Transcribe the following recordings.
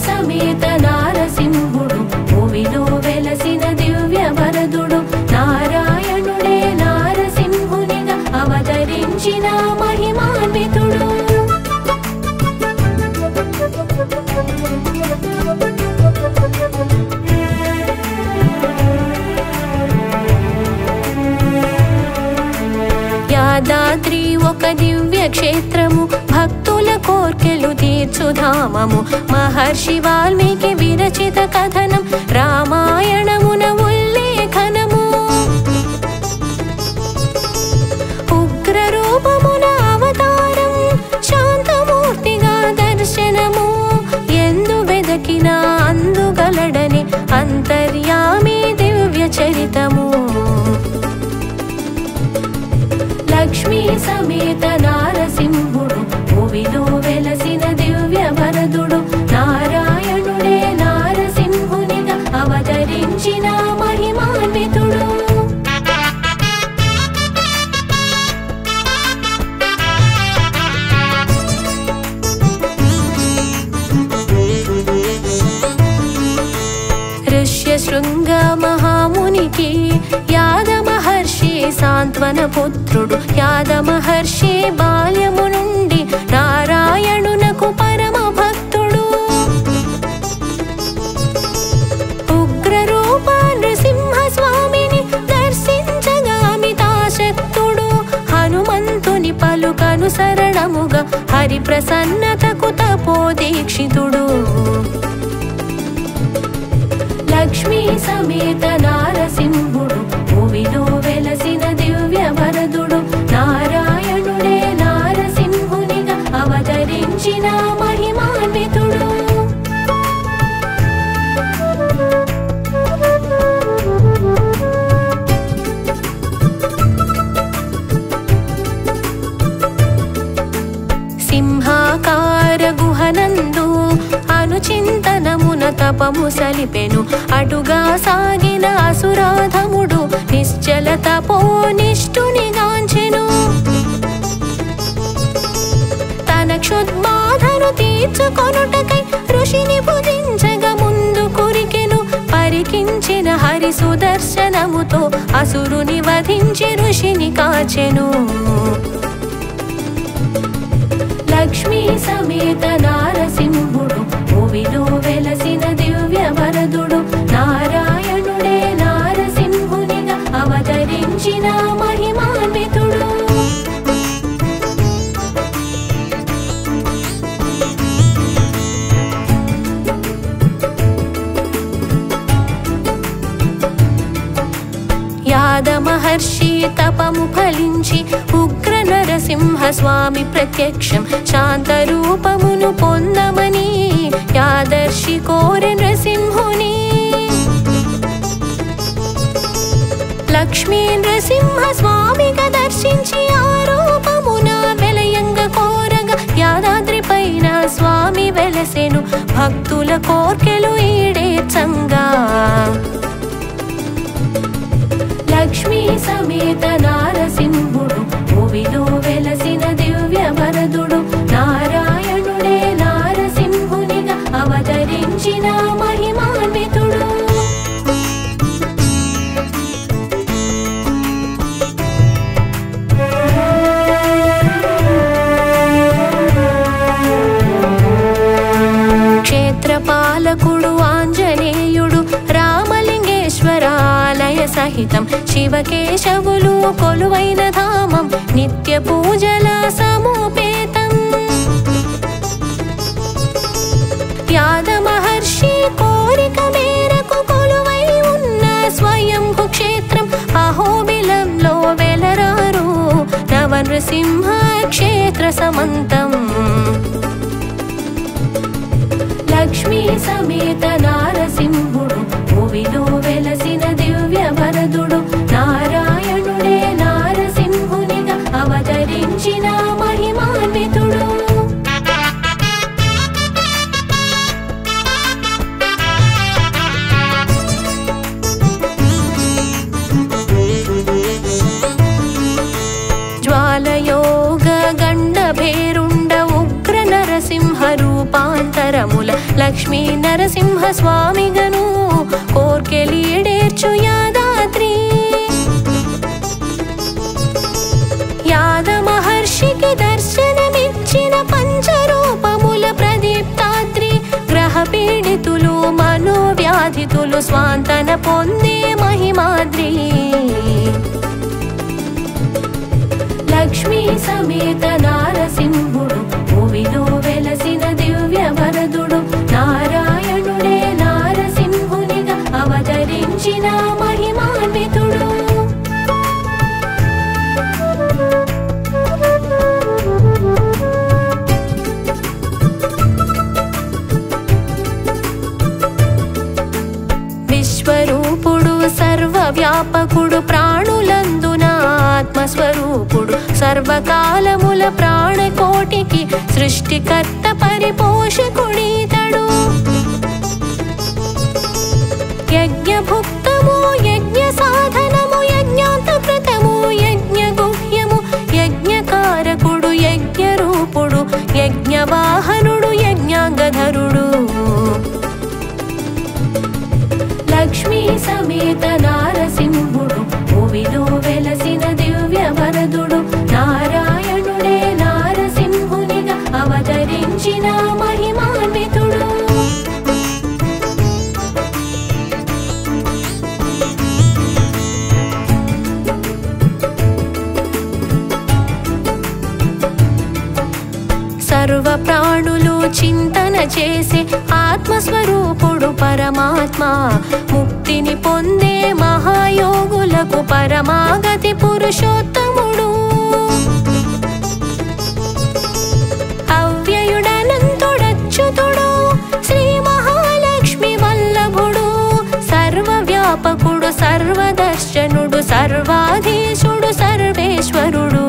సమేత నారసింహుడు భువిలో వెలసిన దివ్య వరదుడు నారాయణుడే నారసింహునిగా అవతరించిన మహిమాన్వితుడు. యాదాద్రి ఒక దివ్య క్షేత్రము, భక్తుల కోర్కెలు తీర్చుధామము. మహర్షి వాల్మీకి విరచిత కథనం, రామాయణమున ఉల్లేఖనము. ఉగ్ర రూపమున అవతారం, శాంతమూర్తిగా దర్శనము. ఎందు వెదకినా అందుగలడని అంతర్యామి దివ్య చరితము. లక్ష్మీ సమేత నారసింహుడు భువిలో వెలసిన దివ్య వరదుడు నారాయణుడే నారసింహునిగా అవతరించిన మహిమాన్వితుడు. ఋష్యశృంగ మహామునికి యాద మహర్షి సాంత్వన పుత్రుడు. యాద మహర్షి బాల్యము నుండి నారాయణునకు పరమ భక్తుడు. ఉగ్ర రూప నృసింహ స్వామిని దర్శించగా అమితాశక్తుడు. హనుమంతుని పలుకనుసరణముగా హరి ప్రసన్నతకు తపోదీక్షితుడు. లక్ష్మీ సమేత నారసింహుడు భువిలో వెలసిన దివ్య వరదుడు నారాయణుడే నారసింహునిగా అవతరించిన మహిమాన్వితుడు. సింహాకార గుహనందు అనుచింతనమున తపము సలిపెను. అటుగా సాగిన అసురాధముడు నిశ్చల తపోనిష్ఠునిగాంచెను. తన క్షుద్బాధను తీర్చుకొనుటకై ఋషిని భుజించగా ముందు కురికెను. పరికించిన హరి సుదర్శనముతో అసురుని వధించి ఋషిని కాచెను. లక్ష్మీ సమేత నారసింహుడు భువిలో వెలసిన దివ్య వరదుడు నారాయణుడే నారసింహునిగా అవతరించిన మహిమాన్వితుడు. యాద మహర్షి తపము ఫలించి ఉగ్ర నరసింహ స్వామి ప్రత్యక్షం శాంతరూపమును పొందమని యాదర్షి కోరె నరసింహుని. లక్ష్మీ నరసింహ స్వామిగా దర్శించి ఆరూపమున వెలయంగ కోరగా యాదాద్రి పైన స్వామి వెలసెను. భక్తుల కోర్కెలు ఈడేర్చంగా లక్ష్మీ సమేత నారసింహుడు భువిలో వెలసిన దివ్య వరదుడు నారాయణుడే నారసింహునిగా అవతరించిన మహిమాన్వితుడు. క్షేత్రపాలకుడు ఆంజనేయుడు రామలింగేశ్వరాలయ సహితం శివకేశవులు కొలువైన ధామం నిత్య పూజల సముపేతం. యాద మహర్షి కోరిక మేరకు కొలువై ఉన్న స్వయంభు క్షేత్రం అహోబిలంలో వెలరారు నవనృసింహ క్షేత్ర సమంతం. లక్ష్మీ సమేత నారసింహుడు భువిలో వెలసిన దివ్య వరదుడు నారాయణుడే నారసింహునిగా అవతరించిన మహిమాన్వితుడు. జ్వాలయోగ గండ భేరుండ ఉగ్ర నరసింహ రూపాంతరముల లక్ష్మీ లక్ష్మీ నరసింహ స్వామిగను కోర్కెలీడేర్చు యాదాద్రి. యాద మహర్షికి దర్శనమిచ్చిన పంచరూపముల ప్రదీప్తాద్రి. గ్రహ పీడితులు మనోవ్యాధితులు స్వాంతన పొందే మహిమాద్రి. లక్ష్మీ సమేత నారసింహుడు భువిలో వెలసిన దివ్య వరదుడు. నారాయణుడే నారసింహునిగా అవతరించిన మహిమాన్వితుడు. విశ్వరూపుడు సర్వవ్యాపకుడు ప్రాణులందున ఆత్మస్వరూపుడు. సర్వకాలముల ప్రాణకోటికి సృష్టికర్త పరిపోషకుడీతడు. యజ్ఞభుక్తము యజ్ఞ సాధనము యజ్ఞాంతకృతము యజ్ఞగుహ్యము. యజ్ఞకారకుడు యజ్ఞరూపుడు యజ్ఞవాహనుడు యజ్ఞాంగధరుడు. లక్ష్మీ సమేత నారసింహుడు భువిలో వెలసిన దివ్య వరదుడు. నారాయణుడే నారసింహునిగా అవతరించిన మహిమాన్వితుడు. సర్వ ప్రాణులు చింతన చేసే ఆత్మస్వరూపుడు పరమాత్మ. ముక్తిని పొందే మహాయోగులకు పరమాగతి పురుషోత్తముడు. అవ్యయుడనంతుడచ్యుతుడు శ్రీ మహాలక్ష్మి వల్లభుడు. సర్వవ్యాపకుడు సర్వదర్శనుడు సర్వాధీశుడు సర్వేశ్వరుడు.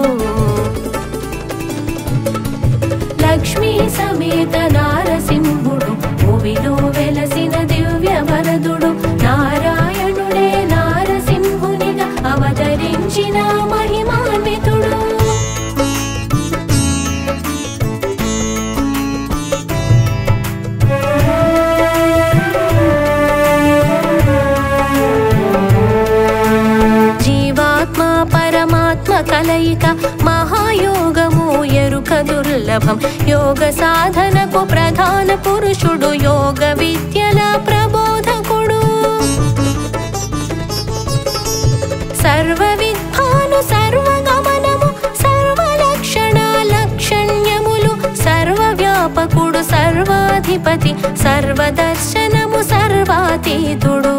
లక్ష్మీ సమేత నారసింహుడు భువిలో వెలసిన దివ్య వరదుడు. నారాయణుడే నారసింహునిగా అవతరించిన మహిమాన్వితుడు. జీవాత్మ పరమాత్మ కలయిక మహాయోగము ఎరుక దుర్లభం. యోగ సాధనకు ప్రధాన పురుషుడు యోగ విద్యల ప్రబోధకుడు. సర్వ విద్వాను సర్వగమనము సర్వలక్షణ లక్షణ్యములు. సర్వవ్యాపకుడు సర్వాధిపతి సర్వదర్శనము సర్వాతీతుడు.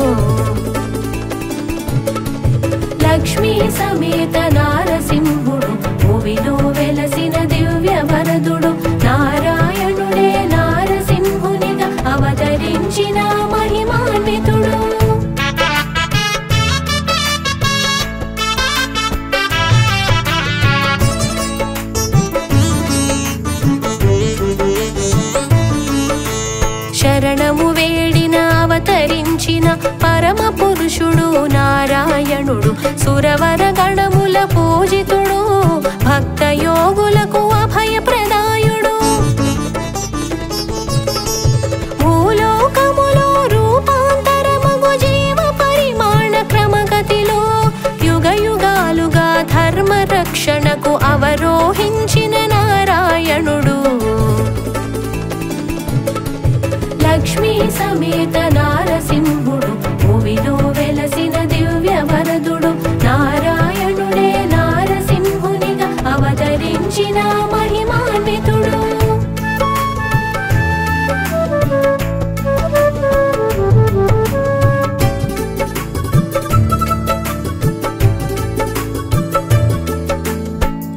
లక్ష్మీ సమేత నారసింహుడు భువిలో వెలసిన దివ్య వరదుడు. నారాయణుడే నారసింహునిగా అవతరించిన మహిమాన్వితుడు. శరణము వేడిన అవతరించిన పరమ పురుషుడు నారాయణుడు. సురవర గణముల పూజితుడు భక్త యోగులకు అభయప్రదాయుడు. భూలోకములో రూపాంతరమగు జీవ పరిమాణ క్రమగతిలో యుగ యుగాలుగా ధర్మ రక్షణకు అవరోహించిన నారాయణుడు. లక్ష్మీ సమేత నారసింహుడు భువిలో వెలసిన దివ్య వరదుడు. నారాయణుడే నారసింహునిగా అవతరించిన మహిమాన్వితుడు.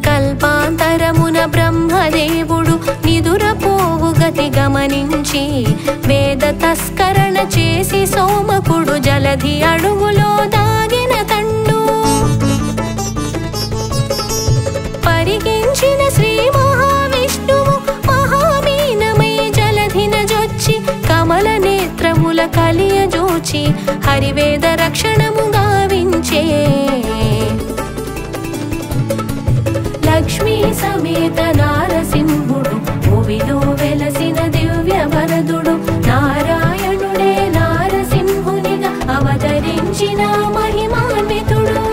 కల్పాంతరమున బ్రహ్మదేవుడు నిదురపోవు గతి గమనించి వేద తస్కరణ చేసి సోమకుడు జలధి అడుగులో దాగిన తండు. పరిగించిన శ్రీ మహావిష్ణువు మహామీనమై జలధిన జొచ్చి కమల నేత్రముల కలియజోచి హరివేద రక్షణము గావించే. లక్ష్మీ సమేత నారసింహుడు భువిలో వెలసిన దివ్య వరదుడు. మహిమాన్వితుడు.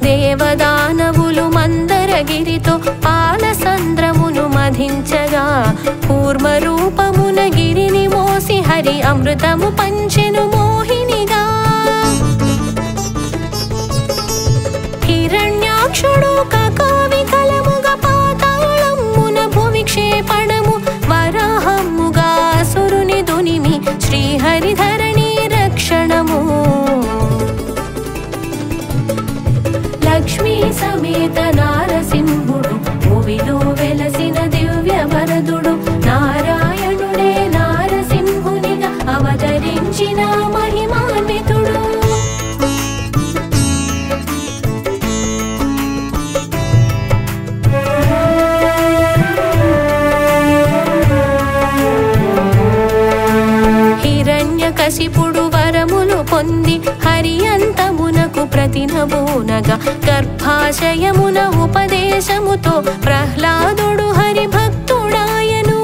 దేవదానవులు మందరగిరితో పాలసంద్రమును మధించగా కూర్మ రూపమున గిరిని మోసి హరి అమృతము పంచెను మోహినిగా. హిరణ్యాక్షుడు కకావికలముగా పాతాళమున భువిక్షేపణము వరాహముగా అసురుని దునిమి శ్రీహరిధరణి రక్షణము. లక్ష్మీ సమేత నారసింహుడు భువిలో వెలసిన దివ్య వరదుడు. నారాయణుడే నారసింహునిగా అవతరించిన మహిమాన్వితుడు. హిరణ్యకశిపుడు వరములు పొంది హరి అంతమునకు ప్రతినబూనగా గర్భాశయమున ఉపదేశముతో ప్రహ్లాదుడు హరి భక్తుడాయను.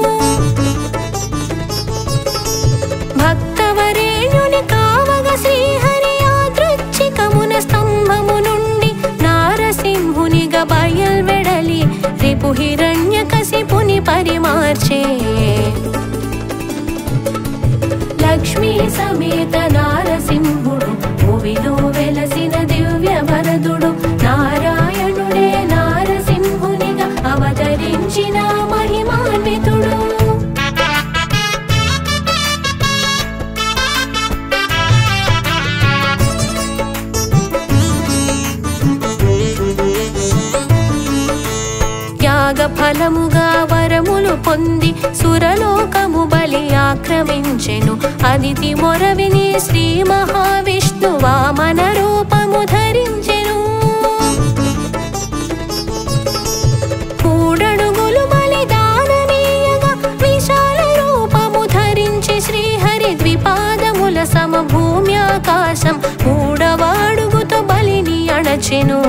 భక్తవరేణ్యుని కావగ శ్రీహరి యాదృచ్ఛికమున స్తంభము నుండి నారసింహునిగా బయల్వెడలి రిపు హిరణ్యకశిపుని పరిమార్చే. లక్ష్మీ సమేత నారసింహుడు భువిలో వెలసిన దివ్య వరదుడు. నారాయణుడే నారసింహునిగా అవతరించిన మహిమాన్వితుడు. యాగ ఫలముగా వరములు పొంది సురలోకము బలి ఆక్రమించెను. అదితి మొరవిని శ్రీ మహావిష్ణు వామన రూపము ధరించెను. మూడడుగులు బలిదానమీయగా విశాల రూపము ధరించి శ్రీహరి ద్విపాదముల సమభూమి ఆకాశం మూడవ అడుగుతో బలిని అణచెను.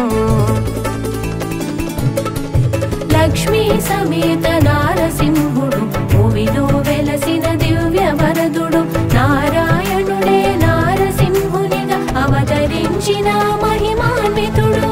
లక్ష్మీ సమేత నారసింహుడు భువిలో వెలసిన దివ్య వరదుడు. నారాయణుడే నారసింహునిగా అవతరించిన మహిమాన్వితుడు.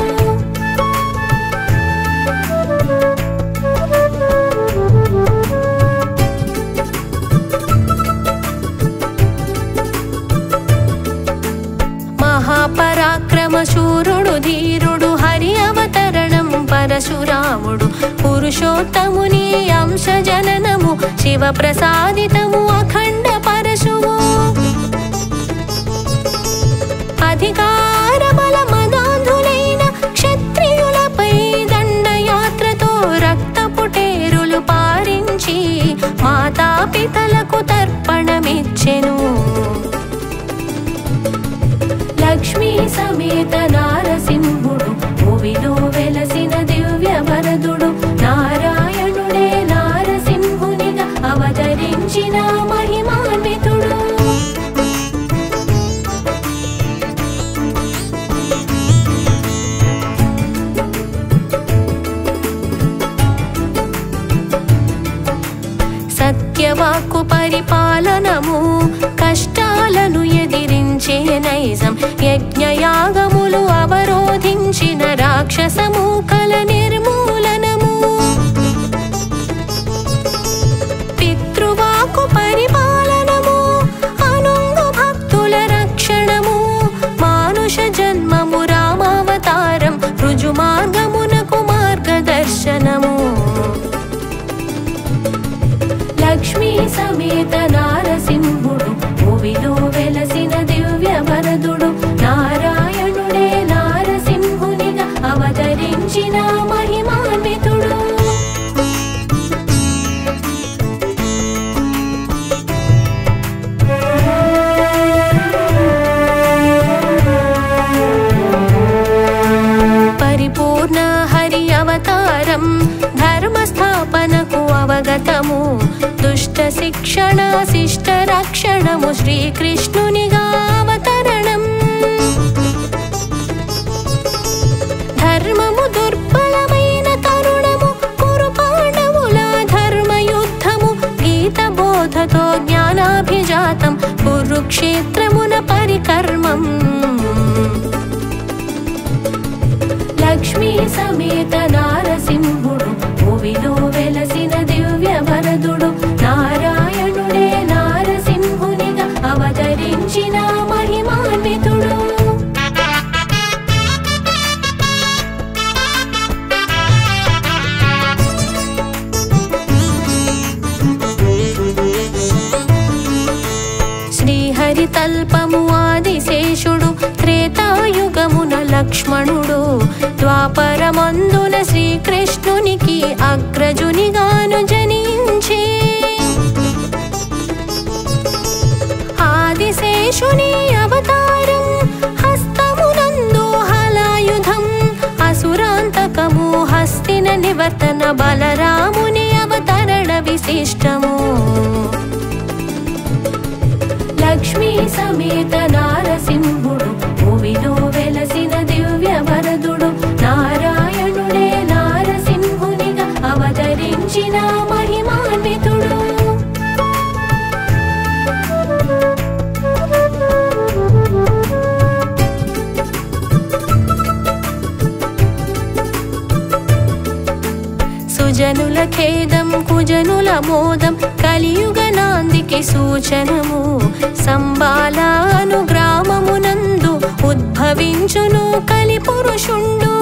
మహాపరాక్రమ శూరుడు ధీరుడు హరి అవతరణం పరశురాముడు. పురుషోత్తముని అంశ జననము శివ ప్రసాదితము అఖండ పరశువు. అధికార బల మదాంధులైన క్షత్రియులపై దండయాత్రతో రక్తపుటేరులు పారించి మాతాపితలకు తర్పణమిచ్చెను. లక్ష్మీ సమేత నారసింహుడు భువిలో వెలసిన దివ్య వరదుడు. నారాయణుడే నారసింహునిగా అవతరించిన మహిమాన్వితుడు. సత్యవాక్కు పరిపాలనము కష్టాలను ఎదిరించే నైజం. యజ్ఞయాగములు అవరోధించిన రాక్షసమూకల నిర్మూలనము. పితృవాక్కు పరిపాలనము అనుంగు భక్తుల రక్షణము. మానుష జన్మము రామావతారం రుజు మార్గమునకు మార్గదర్శనము. లక్ష్మీ సమేత నారసింహుడు భువిలో వెలసిన దివ్య వరదుడు. నారాయణుడే నారసింహునిగా అవతరించిన మహిమాన్వితుడు. పరిపూర్ణ హరి అవతారం ధర్మస్థాపనకు అవగతము. దుష్ట శిక్షణ శిష్ట రక్షణము శ్రీకృష్ణునిగా అవతరణం. ధర్మము దుర్బలమైన తరుణము కురు పాండవుల ధర్మయుద్ధము గీత బోధతో జ్ఞానాభిజాతం కురుక్షేత్రమున పరికర్మం లక్ష్మీ సమేత నారసింహుడు భువిలో వెలసిన దివ్య వరదుడు నారాయణుడే నారసింహునిగా అవతరించిన మహిమాన్వితుడు శ్రీహరి తల్పము ఆదిశేషుడు త్రేతాయుగమున లక్ష్మణుడు ద్వాపరమందున శ్రీకృష్ణునికి అగ్రజునిగాను జనించే ఆదిశేషుని అవతారం హస్తమునందు హలాయుధం అసురాంతకము హస్తిన నివర్తన బలరాముని అవతరణ విశిష్టము లక్ష్మీ సమేత నారసింహుడు భువిలో వెలసిన దివ్య వరదుడు నారాయణుడే నారసింహునిగా అవతరించిన మహిమాన్వితుడు సుజనుల ఖేదం కుజనుల మోదం కలియుగ నాందికి సూచనము సంబాలాను గ్రామమునందు ఉద్భవించును కలి పురుషుండు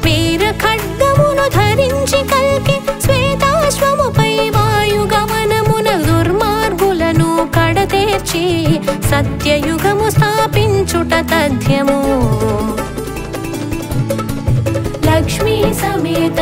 వీర ఖడ్గమును ధరించి కల్కి శ్వేతాశ్వముపై వాయుగమనమున దుర్మార్గులను కడతేర్చి సత్యయుగము స్థాపించుట తథ్యము లక్ష్మీ సమేత